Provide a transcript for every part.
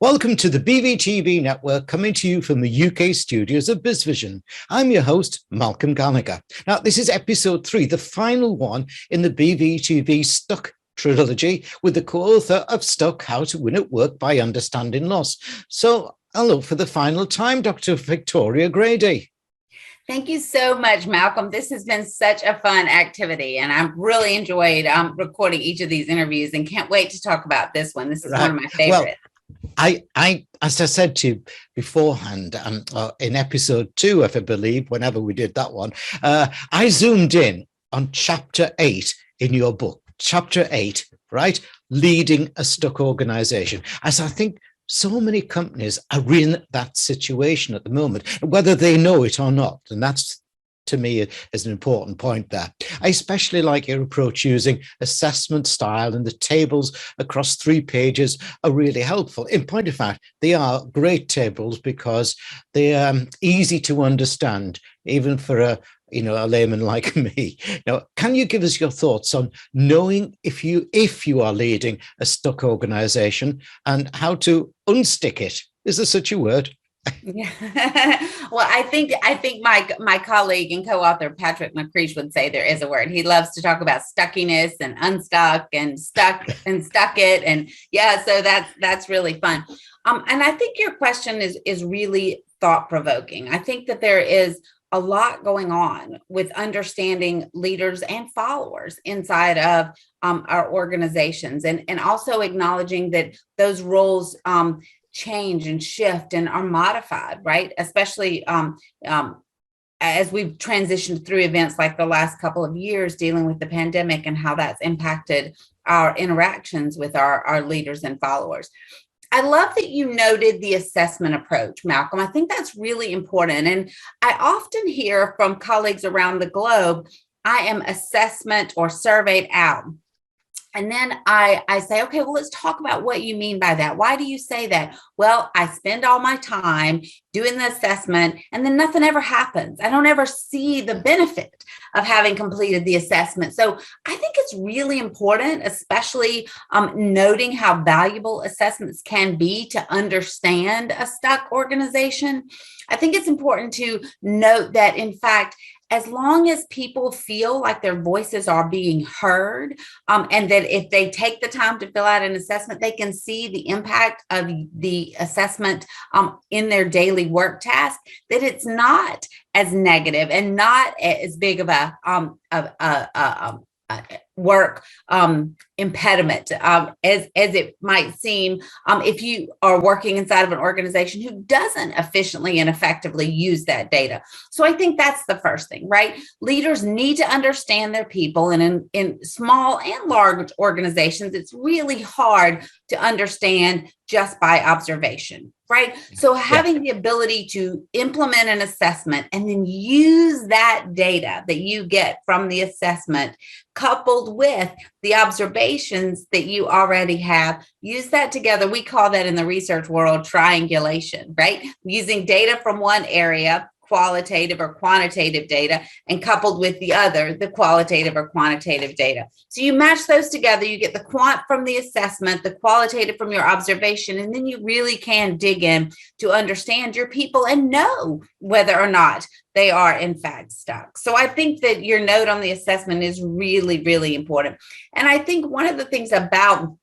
Welcome to the BVTV network, coming to you from the UK studios of BizVision. I'm your host, Malcolm Gallagher. Now, this is episode 3, the final one in the BVTV Stuck Trilogy, with the co-author of Stuck, How to Win at Work by Understanding Loss. So, hello for the final time, Dr. Victoria Grady. Thank you so much, Malcolm. This has been such a fun activity, and I've really enjoyed recording each of these interviews and can't wait to talk about this one. This is one of my favorites. Well, I, as I said to you beforehand, in episode 2, if I believe, whenever we did that one, I zoomed in on chapter 8 in your book, chapter 8, right? Leading a stuck organization. As I think so many companies are in that situation at the moment, whether they know it or not. And that's, to me, is an important point there. I especially like your approach using assessment style, and the tables across 3 pages are really helpful. In point of fact, they are great tables because they are easy to understand, even for a layman like me. Now, can you give us your thoughts on knowing if you are leading a stuck organization and how to unstick it? Is there such a word? Yeah. Well, I think my colleague and co-author Patrick McCreesh would say there is a word. He loves to talk about stuckiness and unstuck and stuck and stuck it. And yeah, so that's really fun. And I think your question is really thought-provoking. I think that there is a lot going on with understanding leaders and followers inside of our organizations, and also acknowledging that those roles change and shift and are modified, right? Especially as we've transitioned through events like the last couple of years dealing with the pandemic and how that's impacted our interactions with our leaders and followers. I love that you noted the assessment approach, Malcolm. I think that's really important. And I often hear from colleagues around the globe, I am assessment or surveyed out. And then I say, okay, well, let's talk about what you mean by that. Why do you say that? Well, I spend all my time doing the assessment and then nothing ever happens. I don't ever see the benefit of having completed the assessment. So I think it's really important, especially noting how valuable assessments can be to understand a stuck organization. I think it's important to note that, in fact, as long as people feel like their voices are being heard, and that if they take the time to fill out an assessment, they can see the impact of the assessment in their daily work task, that it's not as negative and not as big of a work impediment as it might seem if you are working inside of an organization who doesn't efficiently and effectively use that data. So I think that's the first thing, right? Leaders need to understand their people, and in small and large organizations, it's really hard to understand just by observation, right? So having the ability to implement an assessment and then use that data that you get from the assessment, coupled with the observations that you already have, use that together. We call that in the research world triangulation, right? Using data from one area, qualitative or quantitative data, and coupled with the other, the qualitative or quantitative data. So you match those together, you get the quant from the assessment, the qualitative from your observation, and then you really can dig in to understand your people and know whether or not they are in fact stuck. So I think that your note on the assessment is really, really important. And I think one of the things about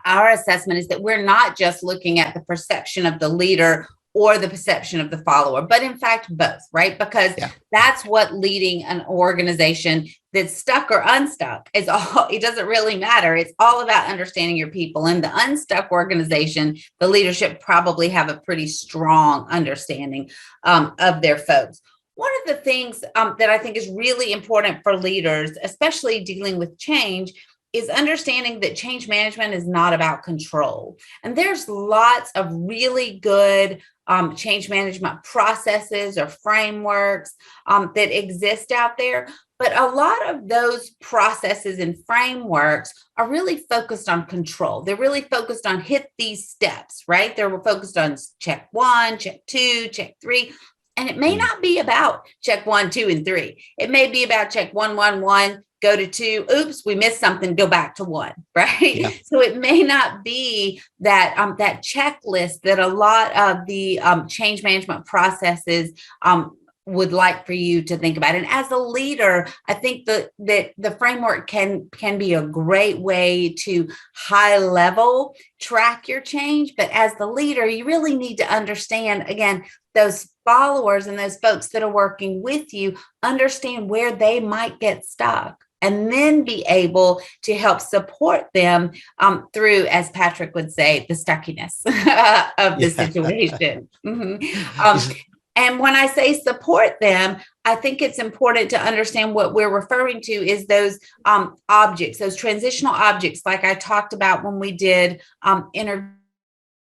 our assessment is that we're not just looking at the perception of the leader or the perception of the follower, but in fact, both, right? Because that's what leading an organization that's stuck or unstuck is all. It doesn't really matter. It's all about understanding your people. And the unstuck organization, the leadership probably have a pretty strong understanding of their folks. One of the things that I think is really important for leaders, especially dealing with change, is understanding that change management is not about control. And there's lots of really good change management processes or frameworks that exist out there. But a lot of those processes and frameworks are really focused on control. They're really focused on hit these steps, right? They're focused on check 1, check 2, check 3. And it may not be about check 1, 2, and 3. It may be about check 1, 1, 1, go to 2. Oops, we missed something. Go back to 1. Right. Yeah. So it may not be that that checklist that a lot of the change management processes would like for you to think about. And as a leader, I think that the framework can be a great way to high level track your change. But as the leader, you really need to understand, again, those followers and those folks that are working with you, understand where they might get stuck, and then be able to help support them through, as Patrick would say, the stuckiness of the situation. And when I say support them, I think it's important to understand what we're referring to is those objects, those transitional objects, like I talked about when we did interview,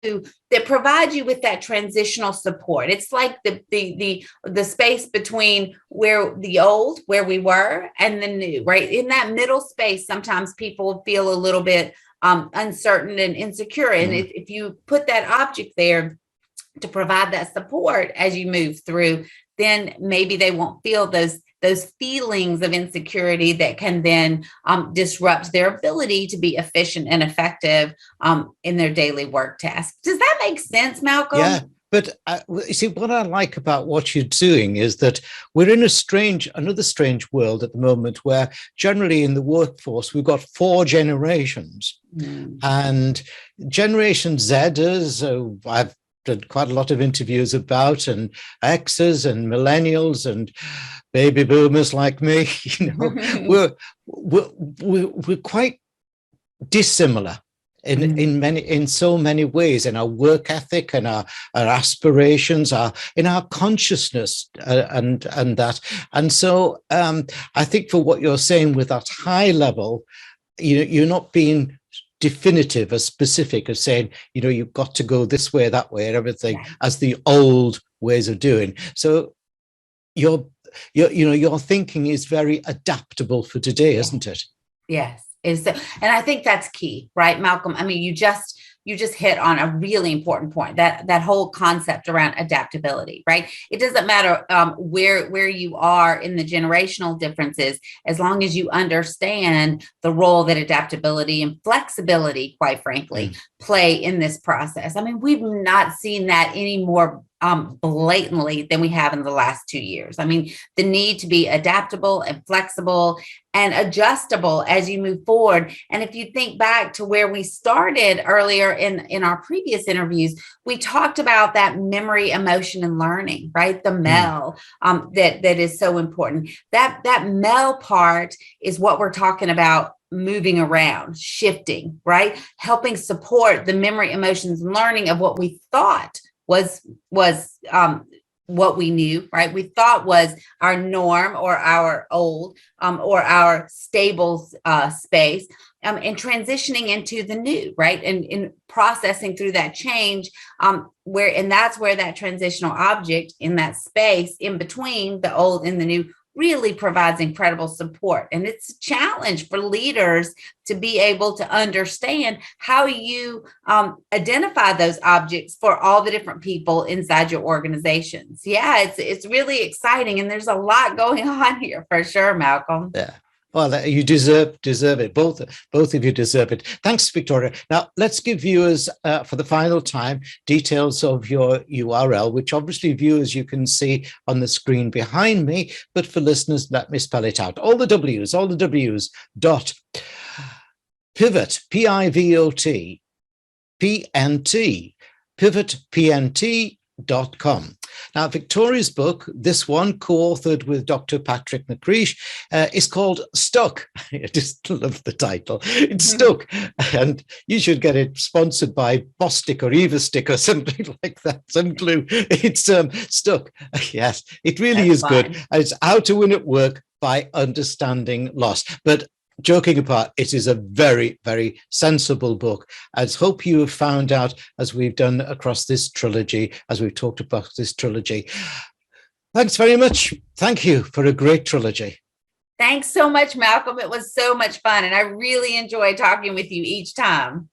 that provide you with that transitional support. It's like the space between where we were, and the new, right? In that middle space, sometimes people feel a little bit uncertain and insecure. And if you put that object there to provide that support as you move through, then maybe they won't feel those feelings of insecurity that can then disrupt their ability to be efficient and effective in their daily work tasks. Does that make sense, Malcolm? Yeah. But you see, what I like about what you're doing is that we're in another strange world at the moment, where generally in the workforce, we've got 4 generations. And Generation Zers, I've done quite a lot of interviews about, and X's and millennials and baby boomers like me, we're quite dissimilar in so many ways, in our work ethic and our aspirations, in our consciousness, and that. And so I think for what you're saying with that high level, you're not being definitive or specific as saying, you've got to go this way, that way, and everything as the old ways of doing. So your thinking is very adaptable for today, isn't it? Yes. And I think that's key, right, Malcolm? I mean, you just hit on a really important point, that whole concept around adaptability, right? It doesn't matter where you are in the generational differences, as long as you understand the role that adaptability and flexibility, quite frankly, play in this process. I mean, we've not seen that any more blatantly than we have in the last 2 years. I mean, the need to be adaptable and flexible and adjustable as you move forward. And if you think back to where we started earlier in our previous interviews, we talked about that memory, emotion, and learning, right? The MEL that is so important. That MEL part is what we're talking about, moving around, shifting, right? Helping support the memory, emotions, and learning of what we thought was what we knew, right? We thought was our norm or our old or our stable space, and transitioning into the new, right? And in processing through that change, that's where that transitional object in that space in between the old and the new really provides incredible support. And it's a challenge for leaders to be able to understand how you identify those objects for all the different people inside your organizations. Yeah, it's really exciting. And there's a lot going on here for sure, Malcolm. Yeah. Well, you deserve it. Both of you deserve it. Thanks, Victoria. Now, let's give viewers, for the final time, details of your URL, which obviously viewers you can see on the screen behind me. But for listeners, let me spell it out. All the W's dot pivot, PIVOT, PNT, pivotpnt.com. Now, Victoria's book, this one, co-authored with Dr. Patrick McCreish, is called Stuck. I just love the title. It's Stuck. And you should get it sponsored by Bostik or Everstick or something like that, some glue. It's Stuck. Yes, it really is fun. Good. And it's how to win at work by understanding loss. But joking apart, it is a very, very sensible book. I hope you have found out, as we've done across this trilogy, as we've talked about this trilogy. Thanks very much. Thank you for a great trilogy. Thanks so much, Malcolm. It was so much fun, and I really enjoy talking with you each time.